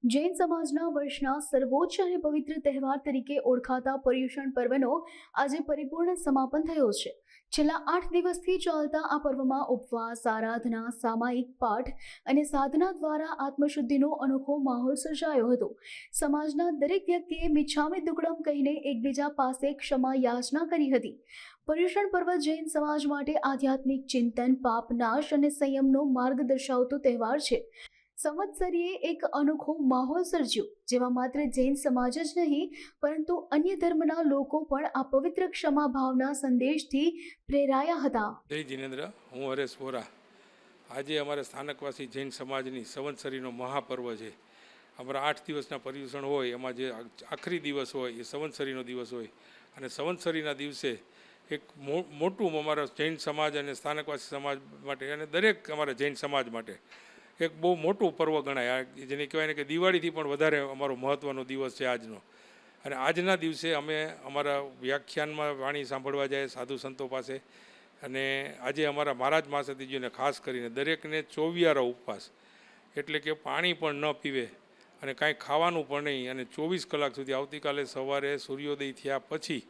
જૈન સમાજના વર્ષના સર્વોચ્ચ અને પવિત્ર તહેવાર તરીકે ઓળખાતા પર્યુષણ પર્વનો આજે પરિપૂર્ણ સમાપન થયો છે. છેલ્લા 8 દિવસથી ચાલતા આ પર્વમાં ઉપવાસ, આરાધના, સામાયિક પાઠ અને સાધના દ્વારા આત્મશુદ્ધિનો અનોખો માહોલ સર્જાયો હતો. સમાજના દરેક વ્યક્તિએ મિચ્છામી દુક્કડમ કહીને એકબીજા પાસે ક્ષમા યાચના કરી હતી. પર્યુષણ પર્વ જૈન સમાજ માટે આધ્યાત્મિક ચિંતન, પાપ નાશ અને સંયમનો માર્ગ દર્શાવતો તહેવાર છે. સંવત્સરીએ એક અનોખો માહોલ સર્જ્યો, જેમાં માત્ર જૈન સમાજ જ નહીં પરંતુ અન્ય ધર્મના લોકો પણ આ પવિત્ર ક્ષમા ભાવના સંદેશથી પ્રેરાયા હતા. જય જિનેન્દ્ર, હું હરેશ વોરા. આજે અમારા સ્થાનકવાસી જૈન સમાજની સંવત્સરીનો મહાપર્વ છે. અમારા 8 દિવસના પર્યુષણ હોય, એમાં જે આખરી દિવસ હોય એ સંવત્સરીનો દિવસ હોય, અને સંવત્સરીના દિવસે એક મોટું અમારા જૈન સમાજ અને સ્થાનકવાસી સમાજ માટે અને દરેક અમારા જૈન સમાજ માટે એક બહુ મોટું પર્વ ગણાય, જેને કહેવાય ને કે દિવાળીથી પણ વધારે અમારો મહત્ત્વનો દિવસ છે આજનો. અને આજના દિવસે અમે અમારા વ્યાખ્યાનમાં વાણી સાંભળવા જાય સાધુ સંતો પાસે, અને આજે અમારા મહારાજ મહાસતીજીને ખાસ કરીને દરેકને 24 ઉપવાસ, એટલે કે પાણી પણ ન પીવે અને કાંઈ ખાવાનું પણ નહીં, અને 24 કલાક સુધી આવતીકાલે સવારે સૂર્યોદય થયા પછી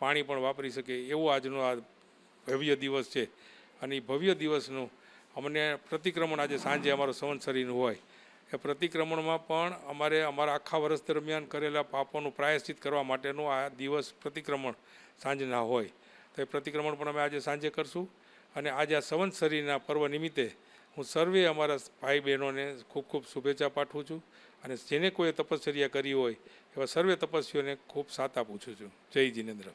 પાણી પણ વાપરી શકે એવો આજનો આ ભવ્ય દિવસ છે. અને એ ભવ્ય દિવસનું અમને પ્રતિક્રમણ આજે સાંજે અમારો સંવત્સરીનું હોય, એ પ્રતિક્રમણમાં પણ અમારે અમારા આખા વર્ષ દરમિયાન કરેલા પાપોનું પ્રાયશ્ચિત કરવા માટેનું આ દિવસ પ્રતિક્રમણ સાંજના હોય. તો એ પ્રતિક્રમણ પણ અમે આજે સાંજે કરશું. અને આજે આ સંવત્સરીના પર્વ નિમિત્તે હું સર્વે અમારા ભાઈ બહેનોને ખૂબ ખૂબ શુભેચ્છા પાઠવું છું, અને જેને કોઈ તપશ્ચર્યા કરી હોય એવા સર્વે તપસ્વીઓને ખૂબ સાથ આપું છું. જય જિનેન્દ્ર.